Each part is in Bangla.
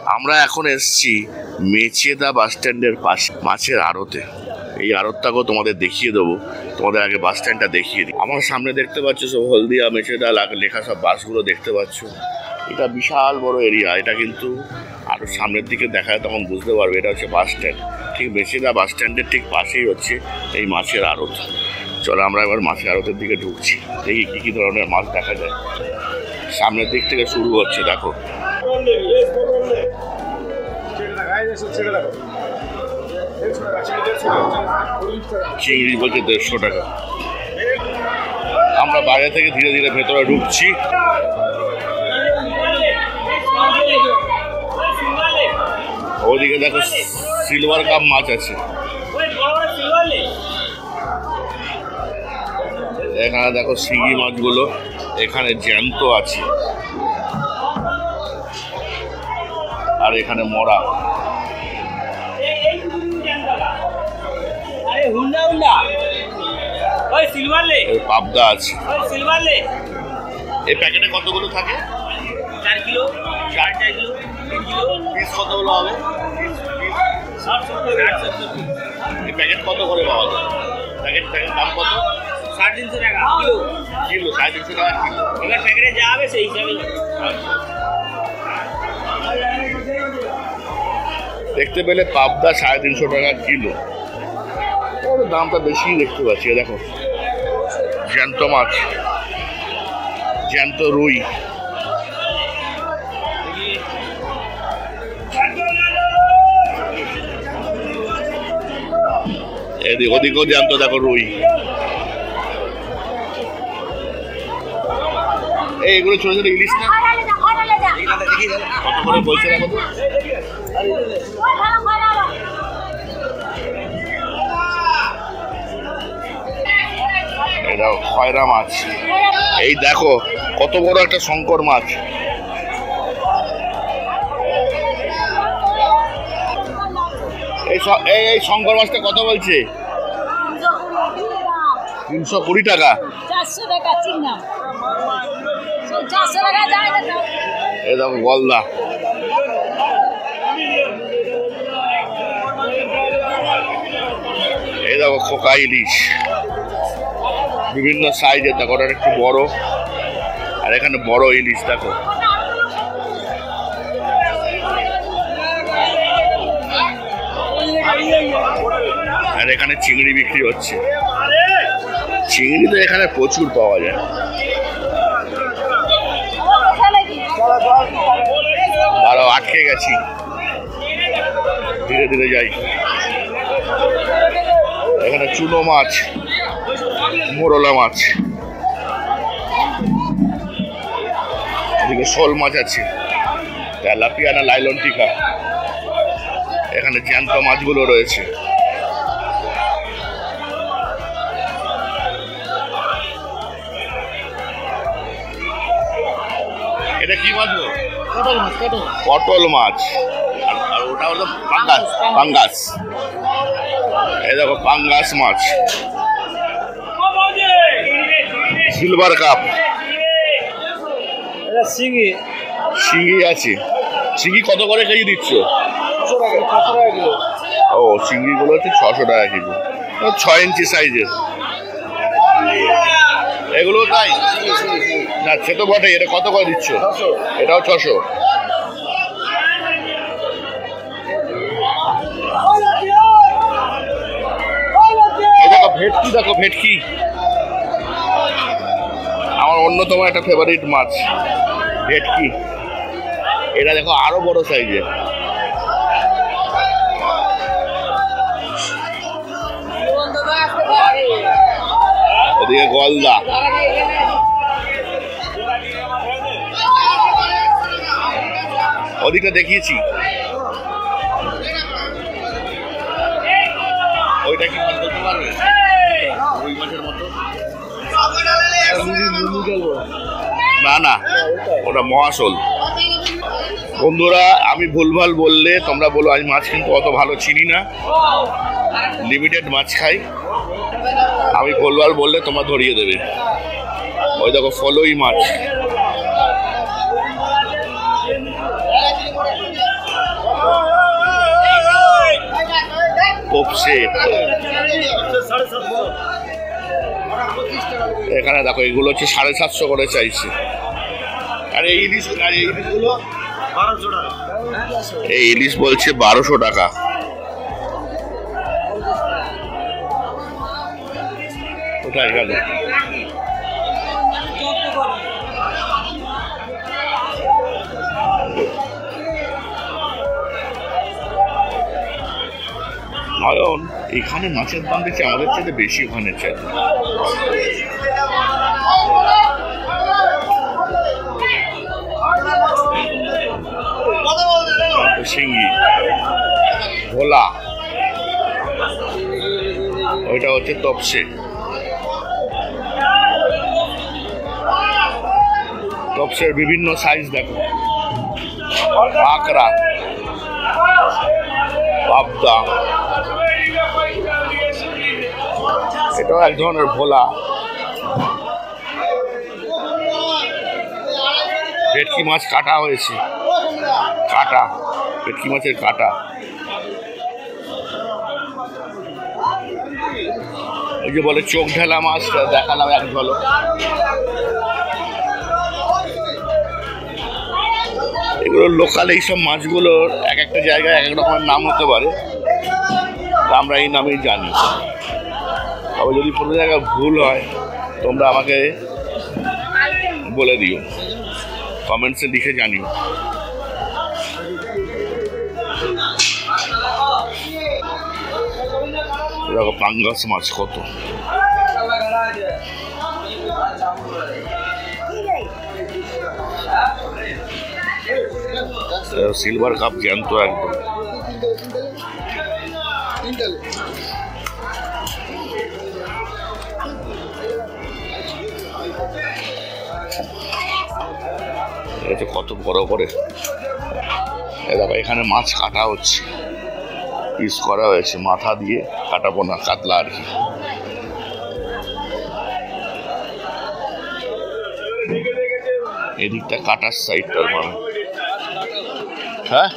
আমরা এখন এসছি মেচেদা বাস স্ট্যান্ডের পাশে মাছের আড়তে। এই আড়তটাকেও তোমাদের দেখিয়ে দেবো, তোমাদের আগে বাস স্ট্যান্ডটা দেখিয়ে দিই। আমার সামনে দেখতে পাচ্ছ সব হলদিয়া মেচেদা লেখা সব বাসগুলো দেখতে পাচ্ছ। এটা বিশাল বড় এরিয়া। এটা কিন্তু আরও সামনের দিকে দেখা যায় তখন বুঝতে পারবে এটা হচ্ছে বাস স্ট্যান্ড। ঠিক মেচেদা বাস স্ট্যান্ডের ঠিক পাশেই হচ্ছে এই মাছের আড়ত। চলো আমরা এবার মাছের আড়তের দিকে ঢুকছি, দেখি কী কী ধরনের মাছ দেখা যায়। সামনের দিক থেকে শুরু হচ্ছে, দেখো চিংড়ি বলছে 150 টাকা। আমরা বাইরে থেকে ধীরে ধীরে ভেতরে ঢুকছি। ওদিকে দেখো সিলভার কাপ মাছ আছে। এখানে দেখো শিঙি মাছগুলো এখানে জ্যান্ত আছে, আর এখানে মরা। পাবদা আছে। এই প্যাকেটে কতগুলো থাকে? 4 কিলো। 4 কিলো পিস কতগুলো হবে? এই প্যাকেট কত করে পাওয়া যায়? প্যাকেট দাম কত? 350 টাকা কিলো। কিলো 350 টাকা কিলো। এবার প্যাকেটে যা হবে সেই হিসাবে। দেখতে পেলে পাবদা 350 টাকা কিলো। দামটা বেশি দেখতে পাচ্ছি। দেখো জ্যান্ত মাছ, জ্যান্ত রুই। এদিক ওদিকেও জ্যান্ত দেখো রুই। এইগুলো ছোট ছোট ইলিশ না? কত করে বলছে? দেখো তো এটা খয়রা মাছ। এই দেখো কত বড় একটা শঙ্কর মাছ। এই শঙ্কর মাছটা কত বলছে? 320 টাকা। 400 টাকা চিংড়া। 400 টাকা যায় না। এই দেখো গলদা। এই দেখো খোকা ইলিশ বিভিন্ন সাইজের। দেখো ওটা একটু বড়, আর এখানে বড় ইলিশ দেখো। আর এখানে চিংড়ি বিক্রি হচ্ছে। চিংড়ি তো এখানে প্রচুর পাওয়া যায়। আরো আটকে গেছি, ধীরে ধীরে যাই। এখানে চুনো মাছ, মোরলা মাছ, এদিকে শোল মাছ আছে, তেলাপিয়া না লাইলন টিকা। এখানে জ্যান্ত মাছগুলো রয়েছে। এটা কি মাছ? পটল মাছ। আর ওটা হলো পাঙ্গাস। পাঙ্গাস। এই দেখো পাঙ্গাস মাছ। Silver cup. শিঙি আছে। শিঙি কত করে কেজি দিচ্ছ? 600 টাকা কিলো। ও শিঙিগুলো হচ্ছে 600 টাকা কিলো। 6 ইঞ্চি সাইজের এগুলো। তাই না, সে তো বটে। এটা কত করে দিচ্ছ? এটাও 600। দেখো ভেটকি, দেখো ভেটকি আমার অন্যতম একটা ফেভারিট মাছ, ভেটকি। এটা দেখো আরো বড় সাইজের। ওদিকে গলদা। ওদিকে দেখিয়েছি। ওইটা কি মাছ বলতে পারবে? ওই মাছের মতো না, না ওটা মহাশোল। বন্ধুরা আমি ভুলভাল বললে তোমরা বলো আজ মাছ কিন্তু অত ভালো চিনি না, লিমিটেড মাছ খাই। আমি ভুলভাল বললে তোমরা ধরিয়ে দেবে। ওই দেখো ফলই মাছ। তপসে এখানে দেখো এগুলো হচ্ছে 750 করে চাইছে। আর এই ইলিশগুলো এই ইলিশ বলছে 1200 টাকা। কোথায় গেল? নয়ন, এখানে মাছের দাম দেখছি আমাদের চাইতে বেশি ওখানে চাই। শিঙ্গি, ভোলা, ওইটা হচ্ছে তপসে। তপসের বিভিন্ন সাইজ দেখো, কাঁকড়া, পাবদা, এটাও এক ধরনের ভোলা। ভেটকি মাছ কাটা হয়েছে, কাটা ভেটকি মাছের কাটা। ওই যে বলে চোখ ঢালা মাছ দেখালাম এক ঝলক। এগুলো লোকাল, এইসব মাছগুলোর এক একটা জায়গায় এক এক রকমের নাম হতে পারে, আমরা এই নামেই জানি। তবে যদি কোনো জায়গায় ভুল হয় তোমরা আমাকে বলে দিও, কমেন্টসে লিখে জানিও। দেখো পাঙ্গাস মাছ কত, সিলভার কাপ জ্যান্ত একদম। কত বড় করে দেখো, এখানে মাছ কাটা হচ্ছে, পিস করা হয়েছে, মাথা দিয়ে কাটাবো না, কাতলা আর কি। এদিকটা কাটার সাইডটার মানে, হ্যাঁ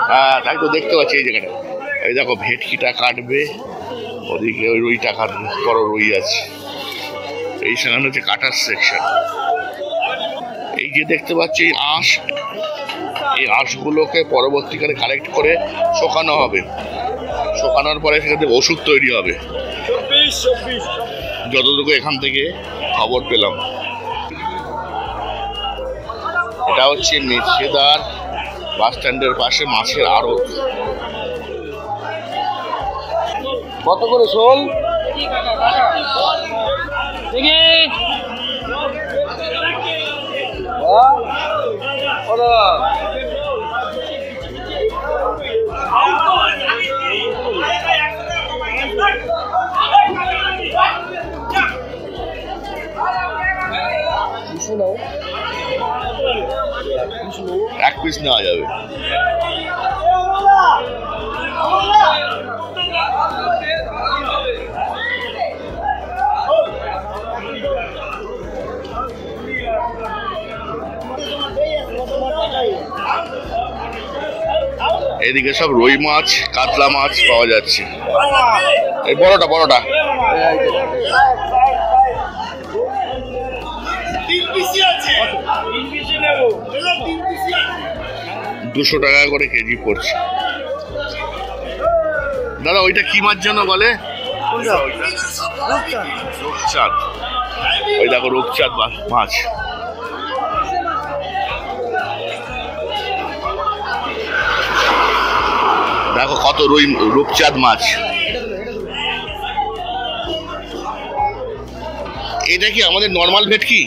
হ্যাঁ তাই তো দেখতে পাচ্ছি এই জায়গাটা। এই দেখো ভেটকিটা কাটবে, ওদিকে ওই রুইটা কাটবে, বড় রুই আছে। এই সেখানে হচ্ছে কাটার সেকশন। এই যে দেখতে পাচ্ছি আঁশ, এই আঁশগুলোকে পরবর্তীকালে কালেক্ট করে শোকানো হবে, শোকানোর পরে সেখানে ওষুধ তৈরি হবে, যতটুকু এখান থেকে খবর পেলাম। এটা হচ্ছে মেছেদার বাস স্ট্যান্ডের পাশে মাছের আড়ত। কত করে শোল? এক পিস নেওয়া যাবে। এদিকে সব রুই মাছ, কাতলা মাছ পাওয়া যাচ্ছে। এই বড়টা বড়টা 200 টাকা করে কেজি পড়ছে। দাদা ওইটা কি মাছ যেন বলে? রূপচাঁদ। ওই দেখো রূপচাঁদ মাছ। দেখো কত রূপচাঁদ মাছ। এটা কি আমাদের নর্মাল ভেটকি?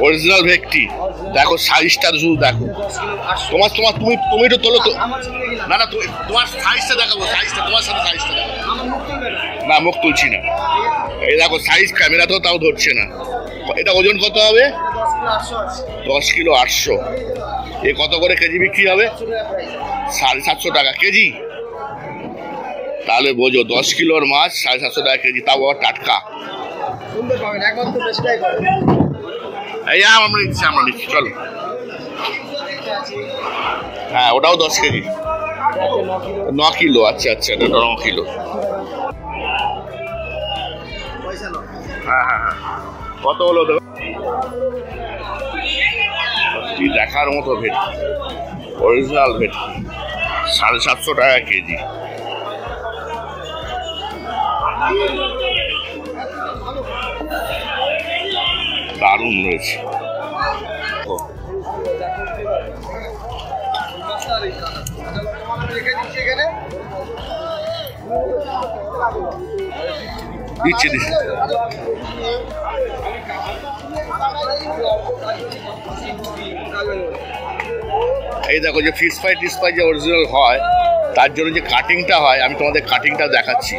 অরিজিনাল ভেটকি। দেখো সাইজটা শুধু দেখো। তুমি একটু তোলো তো। না না তোমার সাইজটা দেখাবো, সাইজটা তোমার সাথে সাইজটা দেখাবো। না মুখ তুলছি না। এই দেখো সাইজ, ক্যামেরাতেও তাও ধরছে না। এটা ওজন কত হবে? 10 কিলো 800। এ কত করে কেজি বিক্রি হবে? 750 টাকা কেজি। তাহলে বোঝো 10 কিলোর মাছ 750 টাকা কেজি, তাও আবার টাটকা। সুন্দর পাবেন, একমাত্র বেশটাই করে। এই আমরা নিচ্ছি চলো। হ্যাঁ ওটাও 10 কেজি, 9 কিলো। আচ্ছা এটা 9 কিলো। হ্যাঁ কত হলো দেখার মতো ভেটকি, অরিজিনাল ভেটকি 750 টাকা কেজি। দারুণ রয়েছে। দিচ্ছি এই দেখো যে ফিশ ফ্রাই যে অরিজিনাল হয়, তার জন্য যে কাটিংটা হয়, আমি তোমাদের কাটিংটা দেখাচ্ছি।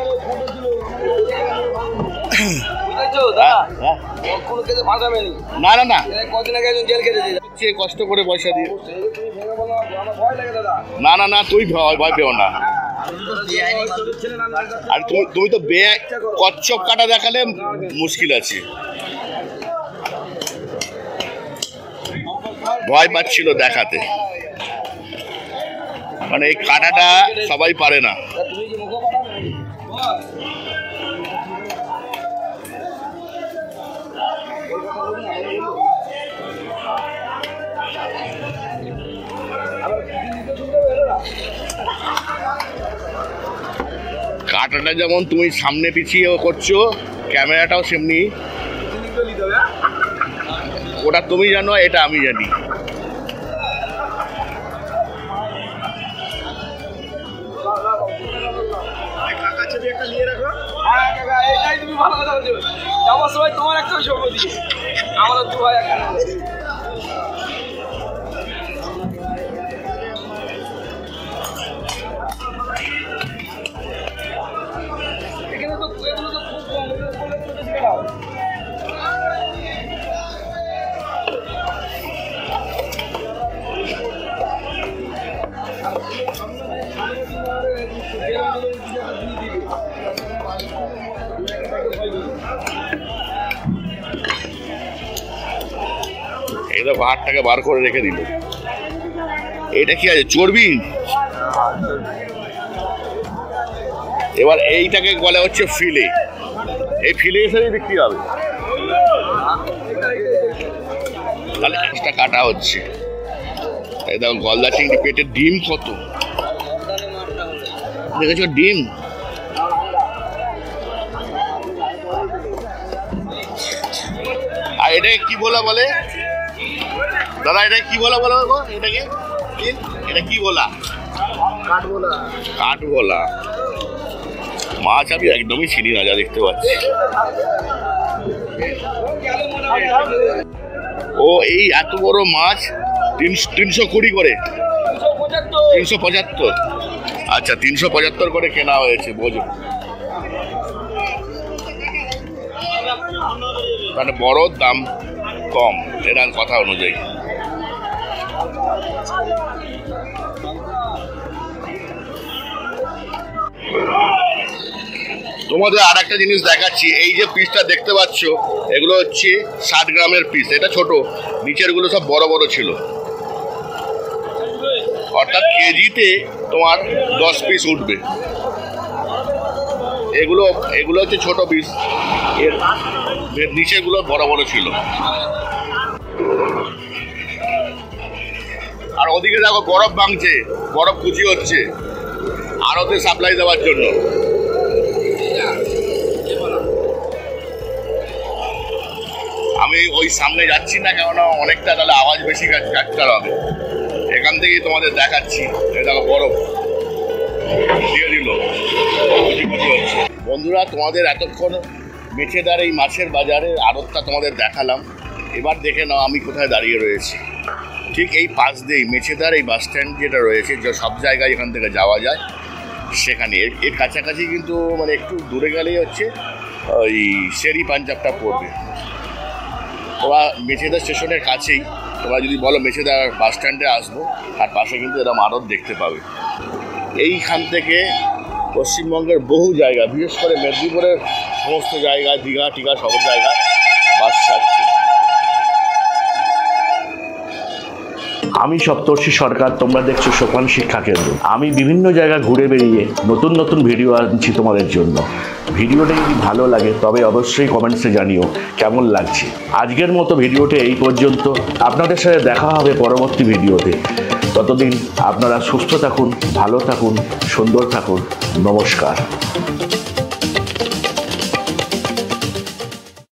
না কষ্ট করে পয়সা দিয়ে না তুই ভয় পেও না। আর তুমি তো কচ্ছপ কাটা দেখালে মুশকিল আছে। ভয় পাচ্ছিল দেখাতে, মানে এই কাটাটা সবাই পারে না। কাটাটা যেমন তুমি সামনে পিছিয়ে করছো, ক্যামেরাটাও সেমনি। ওটা তুমি জানো, এটা আমি জানি। এই তো ভাতটাকে বার করে রেখে দিল। এটা কি আছে, চর্বি? এবার এইটাকে বলা হচ্ছে ফিলে। এই ফিলে হিসেবে বিক্রি হবে। তাহলে একটা কাটা হচ্ছে। এই দেখো গলদা চিংড়ি, পেটের ডিম কত দেখেছো, ডিম। আর এটাকে কি বলে দাদা, এটা কি বলে এটাকে? এটা কি বলা? কাঠগোলা মাছ। আমি একদমই চিনি না, যা দেখতে পাচ্ছি। ও এই এত বড় মাছ 320 করে, 375। আচ্ছা 375 করে কেনা হয়েছে, বোঝো। মানে বড় দাম কম, এটার কথা অনুযায়ী। তোমাদের আর একটা জিনিস দেখাচ্ছি। এই যে পিসটা দেখতে পাচ্ছ, এগুলো হচ্ছে 60 গ্রামের পিস। এটা ছোট, নিচের গুলো সব বড় বড় ছিল। অর্থাৎ কেজিতে তোমার 10 পিস উঠবে। এগুলো হচ্ছে ছোট পিস, এর নিচেগুলো বড় বড় ছিল। আর ওদিকে দেখো বরফ ভাঙছে, বরফ কুচি হচ্ছে আড়তে সাপ্লাই দেওয়ার জন্য। আমি ওই সামনে যাচ্ছি না, কেননা অনেকটা তাহলে আওয়াজ বেশি কাটতে হবে। এখান থেকেই তোমাদের দেখাচ্ছি। দেখো বরফ দিয়ে দিল, কুচি কুচি হচ্ছে। বন্ধুরা, তোমাদের এতক্ষণ মেছেদার এই মাছের বাজারের আড়তটা তোমাদের দেখালাম। এবার দেখে নাও আমি কোথায় দাঁড়িয়ে রয়েছি। ঠিক এই পাশ দিয়েই মেছেদার এই বাস স্ট্যান্ড যেটা রয়েছে, যে সব জায়গায় এখান থেকে যাওয়া যায়, সেখানে এর কাছাকাছি কিন্তু মানে একটু দূরে গেলেই হচ্ছে ওই শেরি পাঞ্জাবটা পড়বে। তোমরা মেছেদা স্টেশনের কাছেই, তোমরা যদি বলো মেছেদা বাস স্ট্যান্ডে আসবো, তার পাশে কিন্তু এরকম আড়ত দেখতে পাবে। এইখান থেকে পশ্চিমবঙ্গের বহু জায়গা, বিশেষ করে মেদিনীপুরের সমস্ত জায়গায়, দীঘা টিঘা সব জায়গায় বাস ছাড়ছে। আমি সপ্তর্ষি সরকার, তোমরা দেখছো সোপান শিক্ষা কেন্দ্র। আমি বিভিন্ন জায়গা ঘুরে বেরিয়ে নতুন নতুন ভিডিও আনছি তোমাদের জন্য। ভিডিওটা যদি ভালো লাগে তবে অবশ্যই কমেন্টসে জানিও কেমন লাগছে। আজকের মতো ভিডিওটা এই পর্যন্ত। আপনাদের সাথে দেখা হবে পরবর্তী ভিডিওতে। ততদিন আপনারা সুস্থ থাকুন, ভালো থাকুন, সুন্দর থাকুন। নমস্কার।